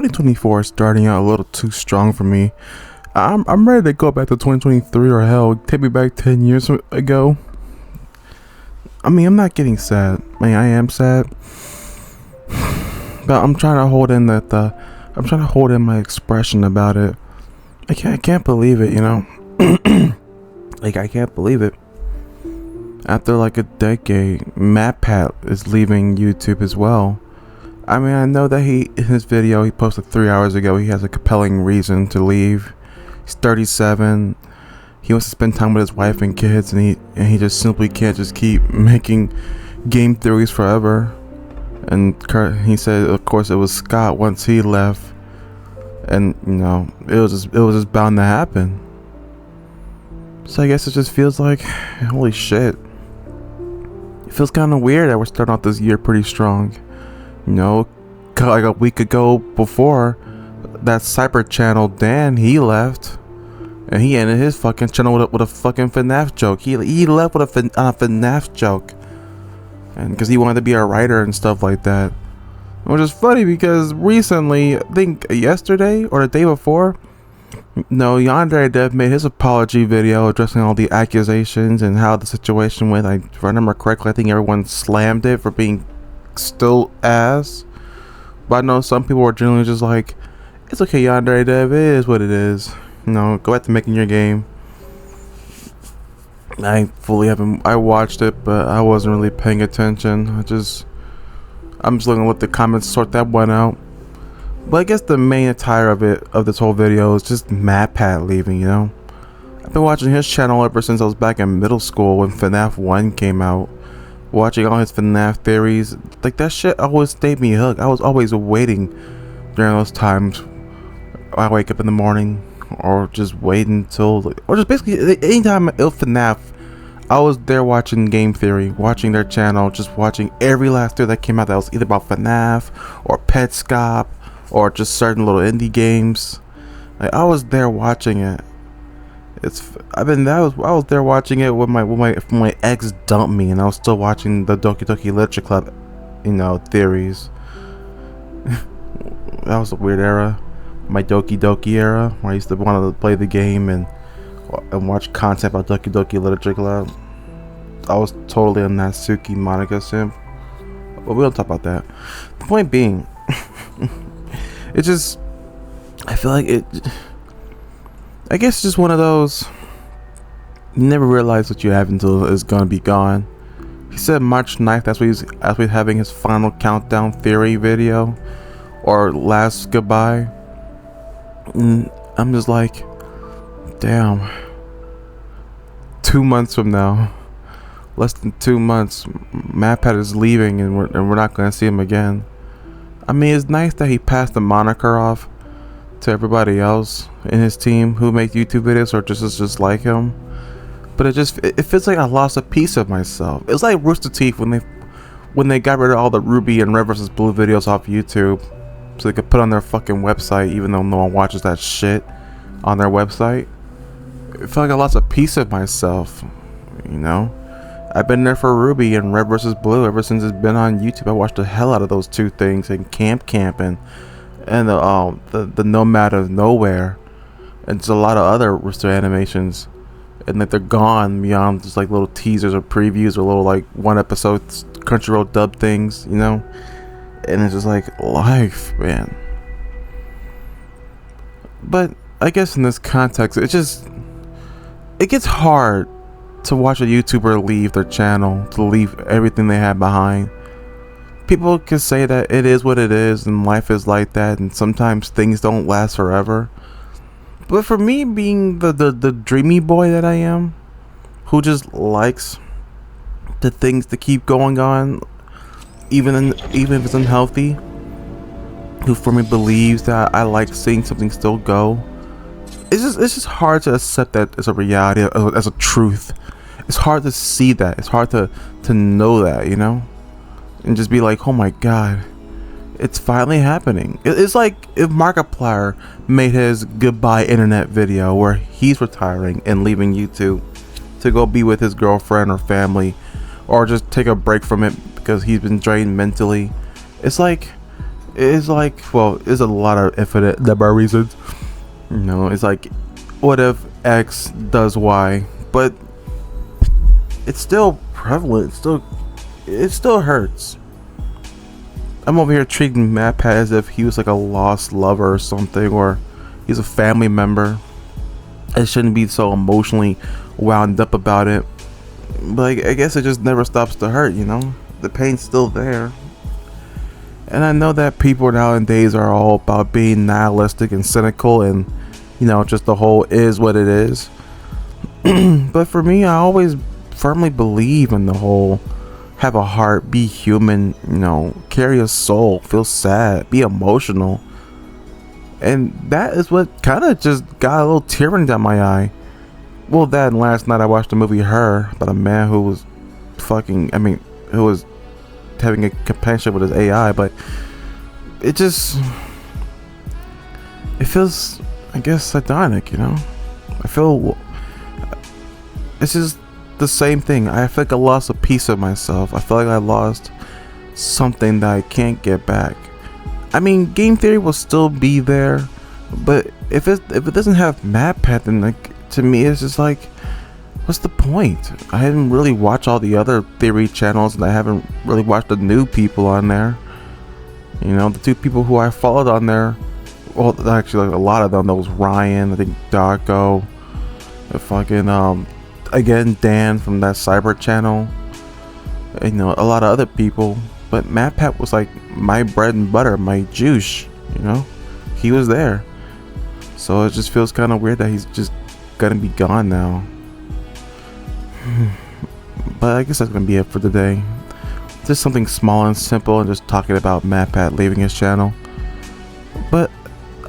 2024 is starting out a little too strong for me. I'm ready to go back to 2023, or hell, take me back 10 years ago. I mean, I'm not getting sad. I mean, I am sad, but I'm trying to hold in I'm trying to hold in my expression about it. I can't believe it, you know. Like, I can't believe it. After like a decade, MatPat is leaving YouTube as well. I mean, I know that in his video he posted 3 hours ago, he has a compelling reason to leave. He's 37. He wants to spend time with his wife and kids, and he just simply can't just keep making game theories forever. And he said, of course, it was Scott once he left, and you know, it was just bound to happen. So I guess it just feels like, holy shit. It feels kind of weird that we're starting off this year pretty strong. You know, like a week ago before, that Cyber Channel Dan, he left, and he ended his fucking channel with a fucking FNAF joke. He left with a FNAF joke, and because he wanted to be a writer and stuff like that. Which is funny because recently, I think yesterday or the day before, no, Yandere Dev made his apology video addressing all the accusations and how the situation went. If I remember correctly, I think everyone slammed it for being still ass. But I know some people were generally just like, it's okay, Yandere Dev, it is what it is. You know, go back to making your game. I watched it, but I wasn't really paying attention. I'm just looking to let the comments sort that one out. But I guess the main attire of this whole video is just MatPat leaving, you know. I've been watching his channel ever since I was back in middle school when FNAF 1 came out. Watching all his FNAF theories, like that shit always stayed me hooked. I was always waiting during those times. I wake up in the morning, or just waiting till, or just basically anytime I FNAF, I was there watching Game Theory, watching their channel, just watching every last theory that came out that was either about FNAF or Petscop or just certain little indie games. Like, I was there watching it. I was there watching it when my ex dumped me, and I was still watching the Doki Doki Literature Club, you know, theories. That was a weird era. My Doki Doki era, where I used to want to play the game and watch content about Doki Doki Literature Club. I was totally a Natsuki Monica simp, but we don't talk about that. The point being, it just, I feel like it, I guess it's just one of those, you never realize what you have until it's gonna be gone. He said March 9th, that's when he's having his final countdown theory video, or last goodbye. And I'm just like, damn, 2 months from now, less than 2 months, MatPat is leaving, and we're not gonna see him again. I mean, it's nice that he passed the moniker off to everybody else in his team who make YouTube videos or just like him. But it feels like I lost a piece of myself. It's like Rooster Teeth when they got rid of all the Ruby and Red vs. Blue videos off YouTube, so they could put on their fucking website, even though no one watches that shit on their website. It felt like I lost a piece of myself, you know. I've been there for Ruby and Red vs. Blue ever since it's been on YouTube. I watched the hell out of those two things, and Camp Campin' and the Nomad of Nowhere, and just a lot of other Rooster animations. And like, they're gone beyond just like little teasers or previews or little like one episode Crunchyroll dub things, you know. And it's just like life, man. But I guess in this context, it gets hard to watch a YouTuber leave their channel, to leave everything they had behind. People can say that it is what it is and life is like that, and sometimes things don't last forever. But for me, being the dreamy boy that I am, who just likes the things to keep going on, even if it's unhealthy, who for me believes that I like seeing something still go, it's just hard to accept that as a reality, as a truth. It's hard to see that. It's hard to know that, you know, and just be like, oh my god, it's finally happening. It's like if Markiplier made his goodbye internet video where he's retiring and leaving YouTube to go be with his girlfriend or family, or just take a break from it because he's been drained mentally. It's like It's like, well, there's a lot of infinite number of reasons. You know, it's like, what if X does Y? But it's still prevalent. It still hurts. I'm over here treating MatPat as if he was like a lost lover or something, or he's a family member. I shouldn't be so emotionally wound up about it. But I guess it just never stops to hurt, you know? The pain's still there. And I know that people nowadays are all about being nihilistic and cynical and, you know, just the whole is what it is. But for me, I always firmly believe in the whole have a heart, be human, you know, carry a soul, feel sad, be emotional. And that is what kind of just got a little tearing down my eye. Well, that and last night I watched the movie Her about a man who was who was having a companionship with his AI, but it feels, I guess, satanic, you know? I feel it's just the same thing. I feel like I lost a piece of myself. I feel like I lost something that I can't get back. I mean, game theory will still be there, but if it doesn't have MatPat, then like, to me it's just like, what's the point? I haven't really watched all the other theory channels, and I haven't really watched the new people on there. You know, the two people who I followed on there, well, actually like a lot of them, there was Ryan, I think Darko, the fucking again Dan from that Cyber channel, and, you know, a lot of other people. But MatPat was like my bread and butter, my juice, you know? He was there. So it just feels kind of weird that he's just gonna be gone now. But I guess that's gonna be it for today. Just something small and simple, and just talking about MatPat leaving his channel. But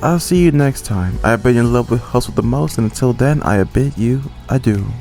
I'll see you next time. I've been in love with Hustle the most, and until then, I bid you adieu.